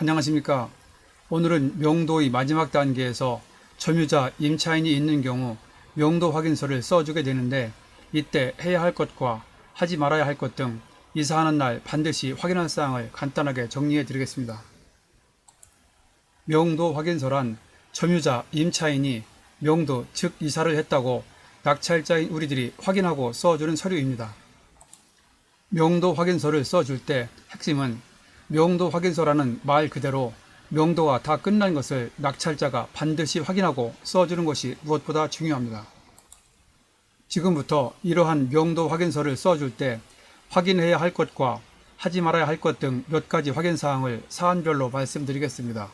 안녕하십니까. 오늘은 명도의 마지막 단계에서 점유자 임차인이 있는 경우 명도 확인서를 써주게 되는데, 이때 해야 할 것과 하지 말아야 할 것 등 이사하는 날 반드시 확인할 사항을 간단하게 정리해 드리겠습니다. 명도 확인서란 점유자 임차인이 명도 즉 이사를 했다고 낙찰자인 우리들이 확인하고 써주는 서류입니다. 명도 확인서를 써줄 때 핵심은 명도 확인서라는 말 그대로 명도가 다 끝난 것을 낙찰자가 반드시 확인하고 써주는 것이 무엇보다 중요합니다. 지금부터 이러한 명도 확인서를 써줄 때 확인해야 할 것과 하지 말아야 할 것 등 몇 가지 확인 사항을 사안별로 말씀드리겠습니다.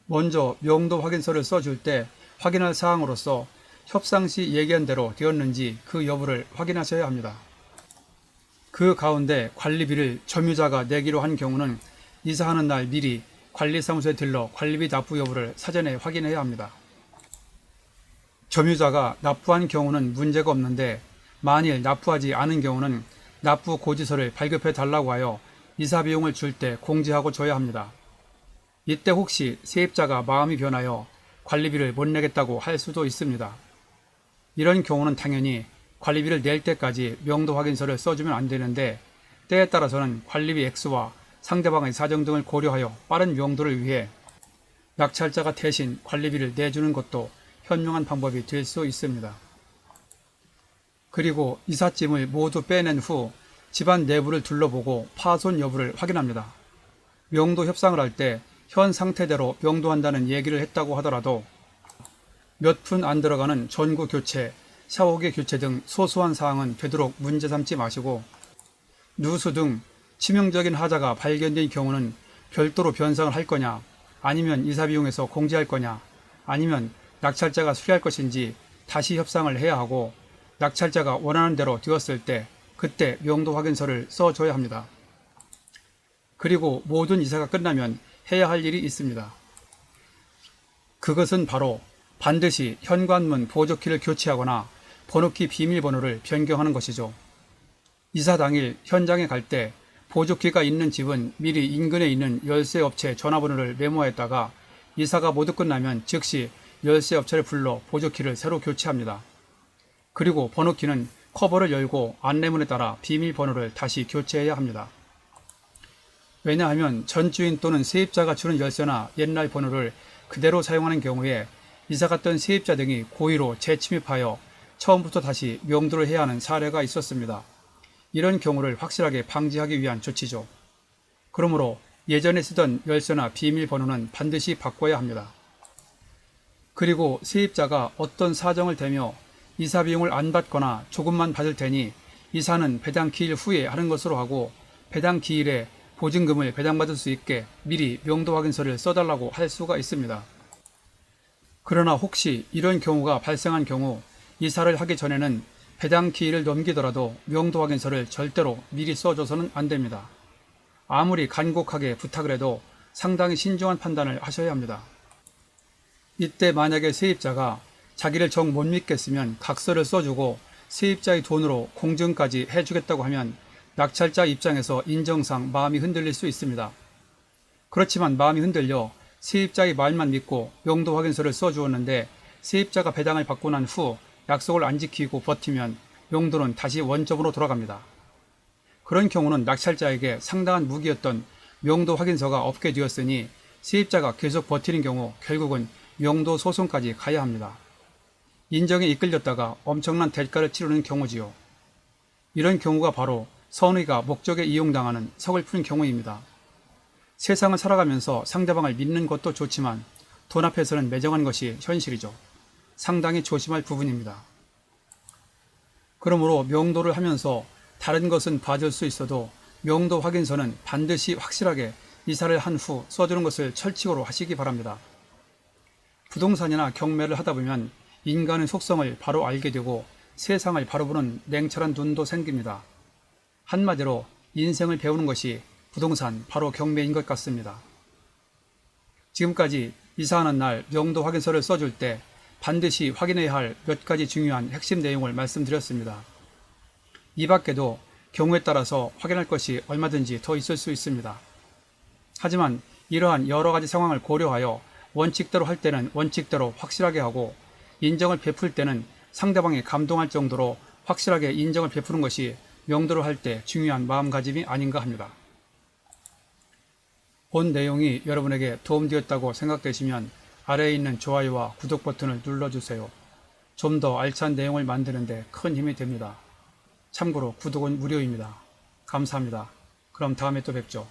먼저 명도 확인서를 써줄 때 확인할 사항으로서 협상 시 얘기한 대로 되었는지 그 여부를 확인하셔야 합니다. 그 가운데 관리비를 점유자가 내기로 한 경우는 이사하는 날 미리 관리사무소에 들러 관리비 납부 여부를 사전에 확인해야 합니다. 점유자가 납부한 경우는 문제가 없는데, 만일 납부하지 않은 경우는 납부 고지서를 발급해 달라고 하여 이사 비용을 줄 때 공지하고 줘야 합니다. 이때 혹시 세입자가 마음이 변하여 관리비를 못 내겠다고 할 수도 있습니다. 이런 경우는 당연히 관리비를 낼 때까지 명도 확인서를 써주면 안 되는데, 때에 따라서는 관리비 액수와 상대방의 사정 등을 고려하여 빠른 명도를 위해 낙찰자가 대신 관리비를 내주는 것도 현명한 방법이 될 수 있습니다. 그리고 이삿짐을 모두 빼낸 후 집안 내부를 둘러보고 파손 여부를 확인합니다. 명도 협상을 할 때 현 상태대로 명도한다는 얘기를 했다고 하더라도 몇 푼 안 들어가는 전구 교체, 샤워기 교체 등 소소한 사항은 되도록 문제 삼지 마시고, 누수 등 치명적인 하자가 발견된 경우는 별도로 변상을 할 거냐, 아니면 이사비용에서 공제할 거냐, 아니면 낙찰자가 수리할 것인지 다시 협상을 해야 하고, 낙찰자가 원하는 대로 되었을 때 그때 명도 확인서를 써줘야 합니다. 그리고 모든 이사가 끝나면 해야 할 일이 있습니다. 그것은 바로 반드시 현관문 보조키를 교체하거나 번호키 비밀번호를 변경하는 것이죠. 이사 당일 현장에 갈 때 보조키가 있는 집은 미리 인근에 있는 열쇠업체 전화번호를 메모했다가 이사가 모두 끝나면 즉시 열쇠업체를 불러 보조키를 새로 교체합니다. 그리고 번호키는 커버를 열고 안내문에 따라 비밀번호를 다시 교체해야 합니다. 왜냐하면 전주인 또는 세입자가 주는 열쇠나 옛날 번호를 그대로 사용하는 경우에 이사 갔던 세입자 등이 고의로 재침입하여 처음부터 다시 명도를 해야 하는 사례가 있었습니다. 이런 경우를 확실하게 방지하기 위한 조치죠. 그러므로 예전에 쓰던 열쇠나 비밀번호는 반드시 바꿔야 합니다. 그리고 세입자가 어떤 사정을 대며 이사 비용을 안 받거나 조금만 받을 테니 이사는 배당 기일 후에 하는 것으로 하고, 배당 기일에 보증금을 배당받을 수 있게 미리 명도 확인서를 써달라고 할 수가 있습니다. 그러나 혹시 이런 경우가 발생한 경우 이사를 하기 전에는 배당 기일을 넘기더라도 명도 확인서를 절대로 미리 써줘서는 안 됩니다. 아무리 간곡하게 부탁을 해도 상당히 신중한 판단을 하셔야 합니다. 이때 만약에 세입자가 자기를 정 못 믿겠으면 각서를 써주고 세입자의 돈으로 공증까지 해주겠다고 하면 낙찰자 입장에서 인정상 마음이 흔들릴 수 있습니다. 그렇지만 마음이 흔들려 세입자의 말만 믿고 명도 확인서를 써주었는데 세입자가 배당을 받고 난 후 약속을 안 지키고 버티면 명도는 다시 원점으로 돌아갑니다. 그런 경우는 낙찰자에게 상당한 무기였던 명도 확인서가 없게 되었으니 세입자가 계속 버티는 경우 결국은 명도 소송까지 가야 합니다. 인정에 이끌렸다가 엄청난 대가를 치르는 경우지요. 이런 경우가 바로 선의가 목적에 이용당하는 서글픈 경우입니다. 세상을 살아가면서 상대방을 믿는 것도 좋지만 돈 앞에서는 매정한 것이 현실이죠. 상당히 조심할 부분입니다. 그러므로 명도를 하면서 다른 것은 봐줄 수 있어도 명도 확인서는 반드시 확실하게 이사를 한 후 써주는 것을 철칙으로 하시기 바랍니다. 부동산이나 경매를 하다 보면 인간의 속성을 바로 알게 되고 세상을 바로 보는 냉철한 눈도 생깁니다. 한마디로 인생을 배우는 것이 부동산, 바로 경매인 것 같습니다. 지금까지 이사하는 날 명도 확인서를 써줄 때 반드시 확인해야 할 몇 가지 중요한 핵심 내용을 말씀드렸습니다. 이 밖에도 경우에 따라서 확인할 것이 얼마든지 더 있을 수 있습니다. 하지만 이러한 여러 가지 상황을 고려하여 원칙대로 할 때는 원칙대로 확실하게 하고 인정을 베풀 때는 상대방이 감동할 정도로 확실하게 인정을 베푸는 것이 명도를 할 때 중요한 마음가짐이 아닌가 합니다. 본 내용이 여러분에게 도움되었다고 생각되시면 아래에 있는 좋아요와 구독 버튼을 눌러주세요. 좀 더 알찬 내용을 만드는데 큰 힘이 됩니다. 참고로 구독은 무료입니다. 감사합니다. 그럼 다음에 또 뵙죠.